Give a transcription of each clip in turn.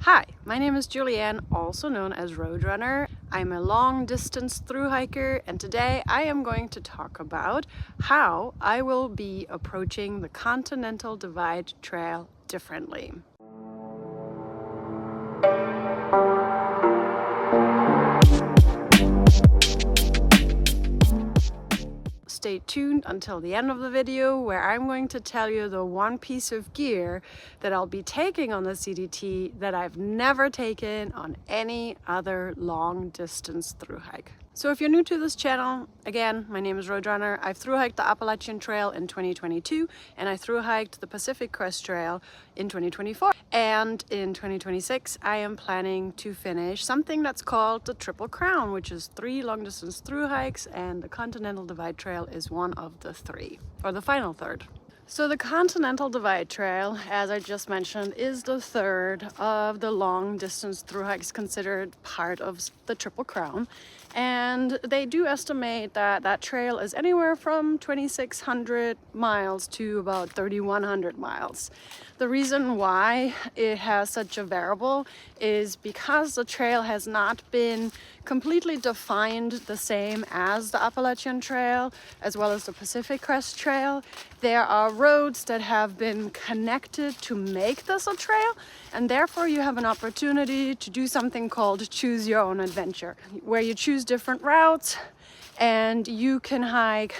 Hi, my name is Julianne, also known as Roadrunner. I'm a long distance thru hiker, and today I am going to talk about how I will be approaching the Continental Divide Trail differently. Stay tuned until the end of the video, where I'm going to tell you the one piece of gear that I'll be taking on the CDT that I've never taken on any other long distance thru hike. So if you're new to this channel, again, my name is Roadrunner. I've thru hiked the Appalachian Trail in 2022 and I thru hiked the Pacific Crest Trail in 2024. And in 2026, I am planning to finish something that's called the Triple Crown, which is 3 long distance thru hikes, and the Continental Divide Trail is one of the 3, or the final third. So the Continental Divide Trail, as I just mentioned, is the third of the long distance thru hikes considered part of the Triple Crown. And they do estimate that that trail is anywhere from 2,600 miles to about 3,100 miles. The reason why it has such a variable is because the trail has not been completely defined the same as the Appalachian Trail as well as the Pacific Crest Trail. There are roads that have been connected to make this a trail, and therefore you have an opportunity to do something called choose your own adventure, where you choose different routes and you can hike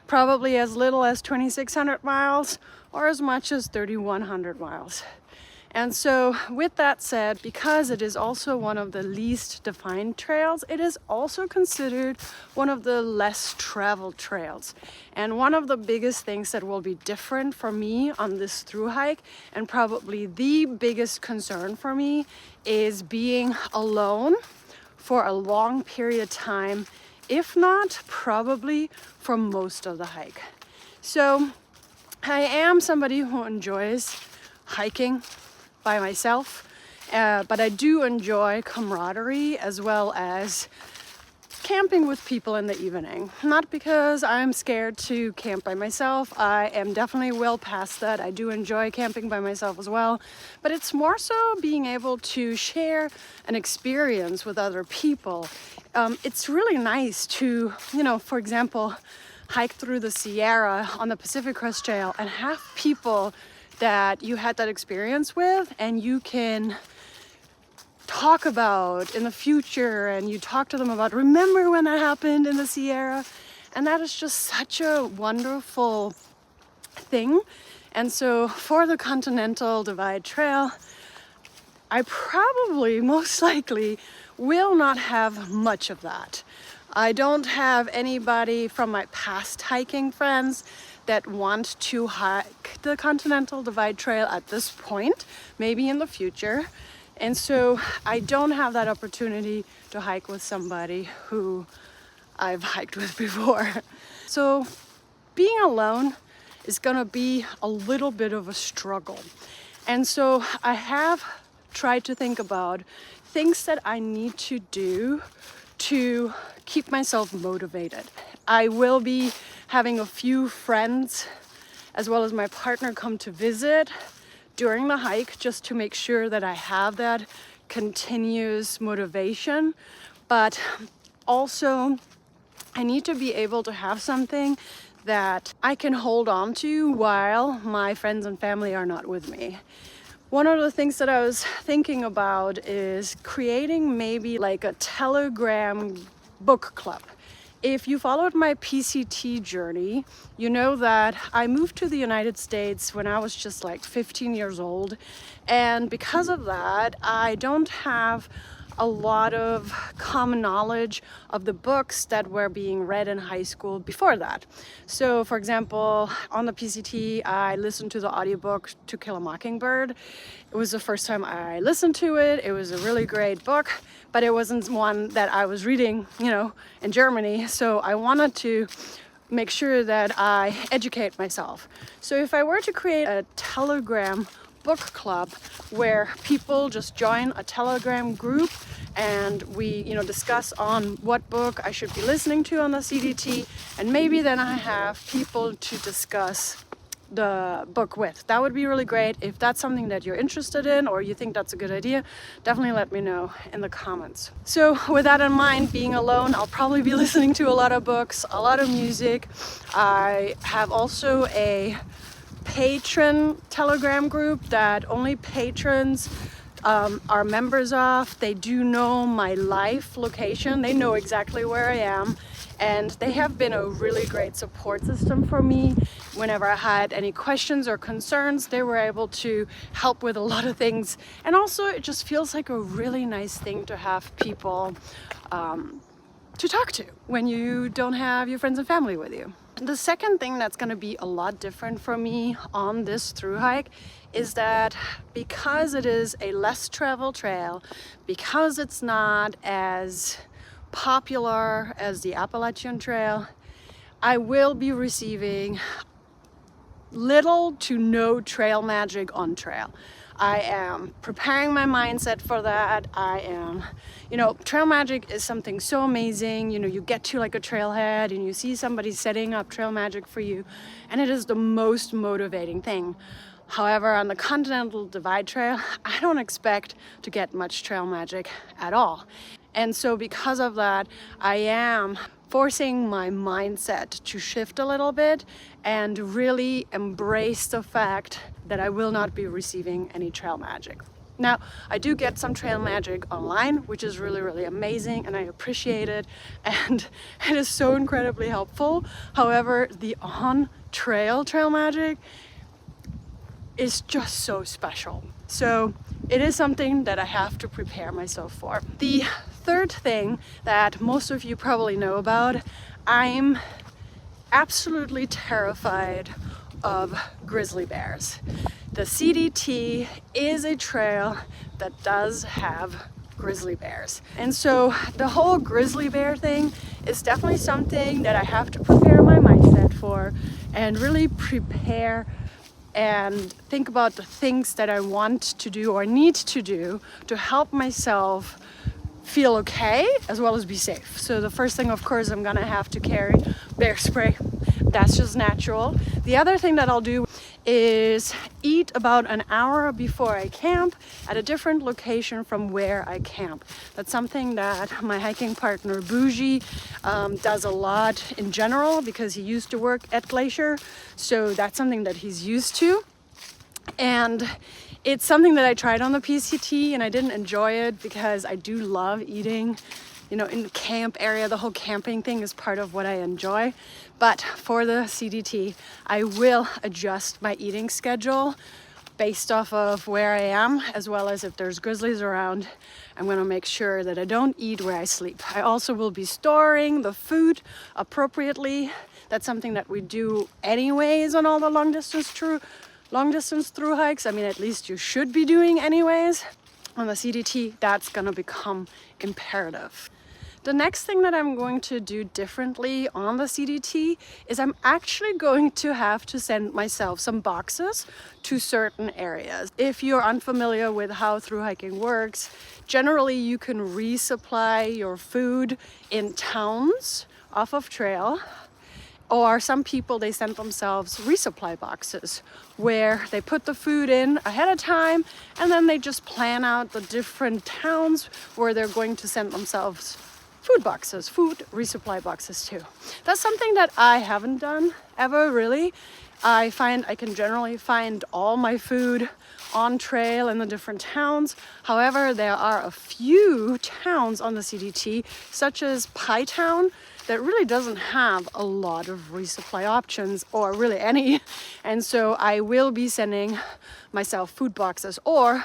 probably as little as 2,600 miles or as much as 3,100 miles. And so with that said, because it is also one of the least defined trails, it is also considered one of the less traveled trails. And one of the biggest things that will be different for me on this thru hike, and probably the biggest concern for me, is being alone for a long period of time, if not probably for most of the hike. So I am somebody who enjoys hiking by myself, but I do enjoy camaraderie as well as camping with people in the evening. Not because I'm scared to camp by myself. I am definitely well past that. I do enjoy camping by myself as well, but it's more so being able to share an experience with other people. It's really nice to, for example, hike through the Sierra on the Pacific Crest Trail and have people that you had that experience with and you can talk about in the future, and you talk to them about, remember when that happened in the Sierra? And that is just such a wonderful thing. And so for the Continental Divide Trail, I probably most likely will not have much of that. I don't have anybody from my past hiking friends that want to hike the Continental Divide Trail at this point, maybe in the future. And so I don't have that opportunity to hike with somebody who I've hiked with before. So being alone is gonna be a little bit of a struggle. And so I have tried to think about things that I need to do to keep myself motivated. I will be having a few friends as well as my partner come to visit during the hike, just to make sure that I have that continuous motivation. But also I need to be able to have something that I can hold on to while my friends and family are not with me. One of the things that I was thinking about is creating maybe like a Telegram book club. If you followed my PCT journey, you know that I moved to the United States when I was just like 15 years old. And because of that, I don't have a lot of common knowledge of the books that were being read in high school before that. So for example, on the PCT, I listened to the audiobook To Kill a Mockingbird. It was the first time I listened to it. It was a really great book, but it wasn't one that I was reading, in Germany. So I wanted to make sure that I educate myself. So if I were to create a Telegram book club where people just join a Telegram group and we discuss on what book I should be listening to on the CDT, and maybe then I have people to discuss the book with. That would be really great. If that's something that you're interested in or you think that's a good idea, definitely let me know in the comments. So with that in mind, being alone, I'll probably be listening to a lot of books, a lot of music. I have also a patron Telegram group that only patrons are members of. They do know my live location. They know exactly where I am, and they have been a really great support system for me. Whenever I had any questions or concerns, they were able to help with a lot of things. And also it just feels like a really nice thing to have people to talk to when you don't have your friends and family with you. The second thing that's going to be a lot different for me on this through hike is that because it is a less traveled trail, because it's not as popular as the Appalachian Trail, I will be receiving little to no trail magic on trail. I am preparing my mindset for that. I am, trail magic is something so amazing. You get to like a trailhead and you see somebody setting up trail magic for you, and it is the most motivating thing. However, on the Continental Divide Trail, I don't expect to get much trail magic at all. And so because of that, I am forcing my mindset to shift a little bit and really embrace the fact that I will not be receiving any trail magic. Now, I do get some trail magic online, which is really, really amazing, and I appreciate it, and it is so incredibly helpful. However, the on-trail trail magic is just so special. So it is something that I have to prepare myself for. The third thing that most of you probably know about, I'm absolutely terrified of grizzly bears. The CDT is a trail that does have grizzly bears. And so the whole grizzly bear thing is definitely something that I have to prepare my mindset for and really prepare and think about the things that I want to do or need to do to help myself feel okay as well as be safe. So the first thing, of course, I'm gonna have to carry bear spray. That's just natural. The other thing that I'll do is eat about an hour before I camp at a different location from where I camp. That's something that my hiking partner Bougie does a lot in general because he used to work at Glacier. So that's something that he's used to. And it's something that I tried on the PCT and I didn't enjoy it because I do love eating, in the camp area. The whole camping thing is part of what I enjoy. But for the CDT, I will adjust my eating schedule based off of where I am, as well as if there's grizzlies around. I'm gonna make sure that I don't eat where I sleep. I also will be storing the food appropriately. That's something that we do anyways on all the long distance through hikes. I mean, at least you should be doing anyways. On the CDT, that's gonna become imperative. The next thing that I'm going to do differently on the CDT is I'm actually going to have to send myself some boxes to certain areas. If you're unfamiliar with how through hiking works, generally you can resupply your food in towns off of trail. Or some people, they send themselves resupply boxes where they put the food in ahead of time and then they just plan out the different towns where they're going to send themselves food resupply boxes too. That's something that I haven't done ever really. I find I can generally find all my food on trail in the different towns. However, there are a few towns on the CDT, such as Pie Town, that really doesn't have a lot of resupply options or really any. And so I will be sending myself food boxes, or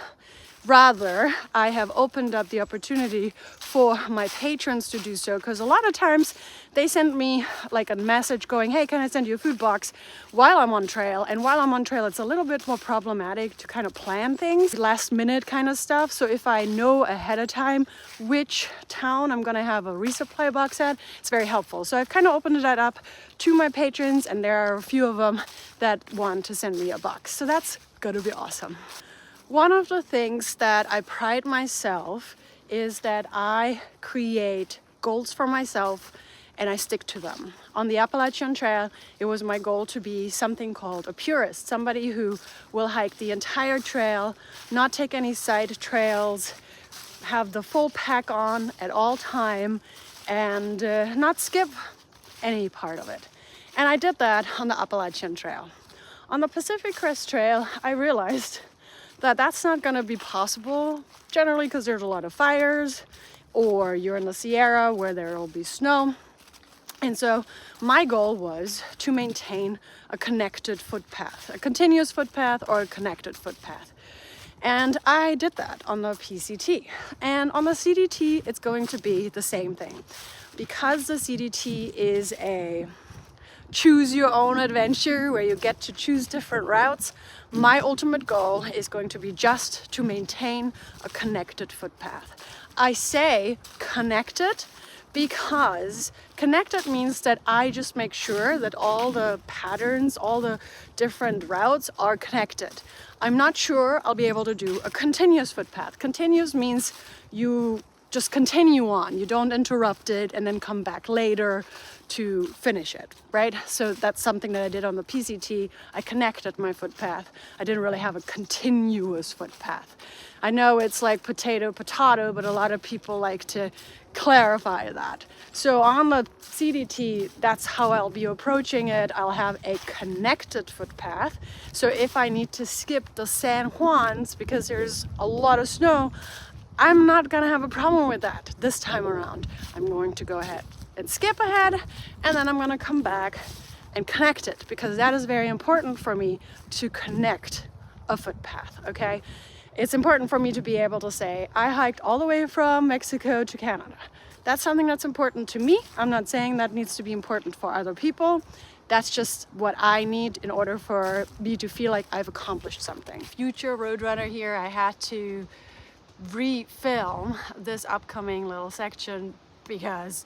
rather, I have opened up the opportunity for my patrons to do so, because a lot of times they send me like a message going, hey, can I send you a food box while I'm on trail? And while I'm on trail, it's a little bit more problematic to kind of plan things, last minute kind of stuff. So if I know ahead of time which town I'm gonna have a resupply box at, it's very helpful. So I've kind of opened that up to my patrons, and there are a few of them that want to send me a box. So that's gonna be awesome. One of the things that I pride myself is that I create goals for myself and I stick to them. On the Appalachian Trail, it was my goal to be something called a purist, somebody who will hike the entire trail, not take any side trails, have the full pack on at all time, and not skip any part of it. And I did that on the Appalachian Trail. On the Pacific Crest Trail, I realized that that's not going to be possible, generally because there's a lot of fires, or you're in the Sierra where there will be snow. And so my goal was to maintain a connected footpath, a continuous footpath or a connected footpath. And I did that on the PCT. And on the CDT, it's going to be the same thing. Because the CDT is a choose your own adventure where you get to choose different routes, my ultimate goal is going to be just to maintain a connected footpath. I say connected because connected means that I just make sure that all the patterns, all the different routes are connected. I'm not sure I'll be able to do a continuous footpath. Continuous means you just continue on. You don't interrupt it and then come back later to finish it, right? So that's something that I did on the PCT. I connected my footpath. I didn't really have a continuous footpath. I know it's like potato, potato, but a lot of people like to clarify that. So on the CDT, that's how I'll be approaching it. I'll have a connected footpath. So if I need to skip the San Juans because there's a lot of snow, I'm not gonna have a problem with that this time around. I'm going to go ahead and skip ahead, and then I'm gonna come back and connect it, because that is very important for me to connect a footpath, okay? It's important for me to be able to say, I hiked all the way from Mexico to Canada. That's something that's important to me. I'm not saying that needs to be important for other people. That's just what I need in order for me to feel like I've accomplished something. Future roadrunner here, I had to refilm this upcoming little section because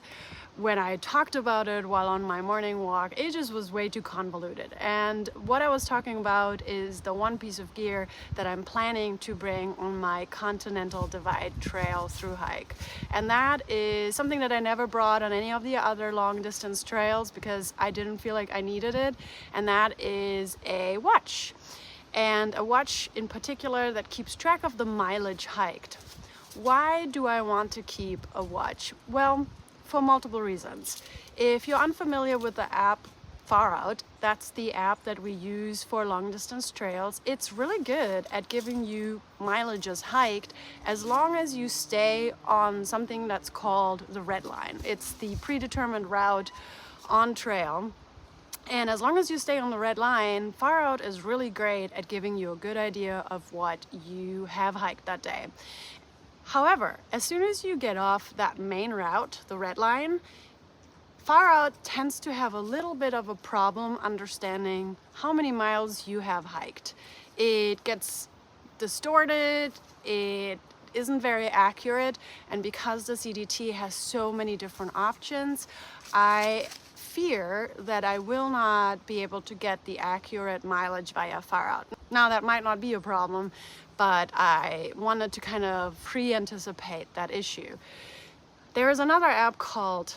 when I talked about it while on my morning walk, it just was way too convoluted. And what I was talking about is the one piece of gear that I'm planning to bring on my Continental Divide Trail through hike. And that is something that I never brought on any of the other long distance trails because I didn't feel like I needed it. And that is a watch. And a watch in particular that keeps track of the mileage hiked. Why do I want to keep a watch? Well, for multiple reasons. If you're unfamiliar with the app Far Out, that's the app that we use for long distance trails. It's really good at giving you mileages hiked as long as you stay on something that's called the red line. It's the predetermined route on trail. And as long as you stay on the red line, Far Out is really great at giving you a good idea of what you have hiked that day. However, as soon as you get off that main route, the red line, Far Out tends to have a little bit of a problem understanding how many miles you have hiked. It gets distorted, it isn't very accurate, and because the CDT has so many different options, I fear that I will not be able to get the accurate mileage via Far Out. Now that might not be a problem, but I wanted to kind of pre-anticipate that issue. There is another app called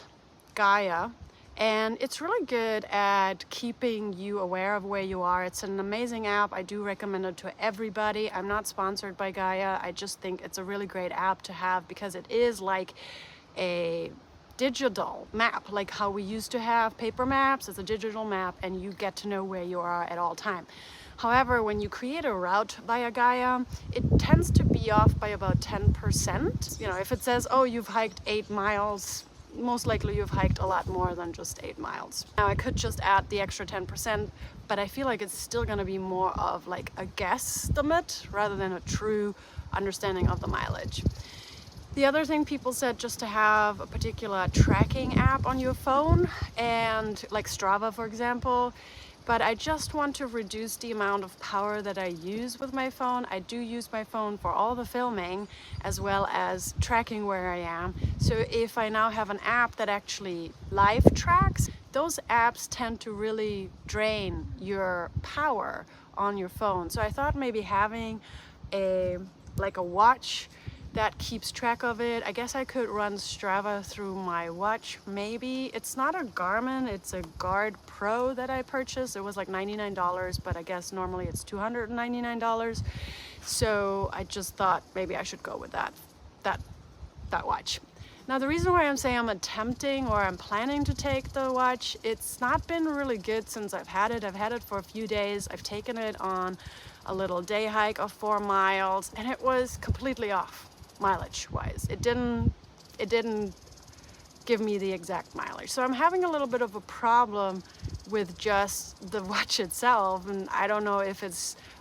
Gaia, and it's really good at keeping you aware of where you are. It's an amazing app. I do recommend it to everybody. I'm not sponsored by Gaia. I just think it's a really great app to have because it is like a digital map, like how we used to have paper maps. It's a digital map and you get to know where you are at all time. However, when you create a route via Gaia, it tends to be off by about 10%. You know, if it says, oh, you've hiked 8 miles, most likely you've hiked a lot more than just 8 miles. Now I could just add the extra 10%, but I feel like it's still gonna be more of like a guesstimate rather than a true understanding of the mileage. The other thing people said, just to have a particular tracking app on your phone, and like Strava, for example, but I just want to reduce the amount of power that I use with my phone. I do use my phone for all the filming as well as tracking where I am. So if I now have an app that actually live tracks, those apps tend to really drain your power on your phone. So I thought maybe having a watch that keeps track of it. I guess I could run Strava through my watch, maybe. It's not a Garmin, it's a Guard Pro that I purchased. It was like $99, but I guess normally it's $299. So I just thought maybe I should go with that watch. Now the reason why I'm saying I'm attempting or I'm planning to take the watch, it's not been really good since I've had it. I've had it for a few days. I've taken it on a little day hike of 4 miles and it was completely off mileage wise. It didn't give me the exact mileage. So I'm having a little bit of a problem with just the watch itself, and I don't know if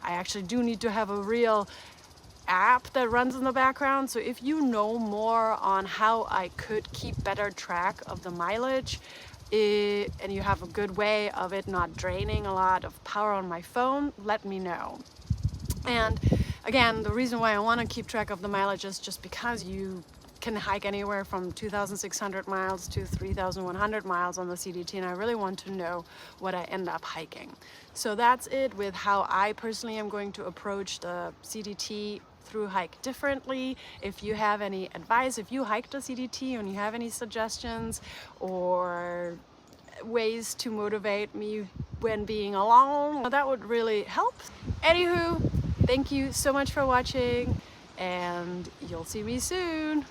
I actually do need to have a real app that runs in the background. So if you know more on how I could keep better track of the mileage, and you have a good way of it not draining a lot of power on my phone, let me know. And again, the reason why I want to keep track of the mileage is just because you can hike anywhere from 2,600 miles to 3,100 miles on the CDT, and I really want to know what I end up hiking. So that's it with how I personally am going to approach the CDT through hike differently. If you have any advice, if you hiked a CDT and you have any suggestions or ways to motivate me when being alone, that would really help. Anywho, thank you so much for watching, and you'll see me soon.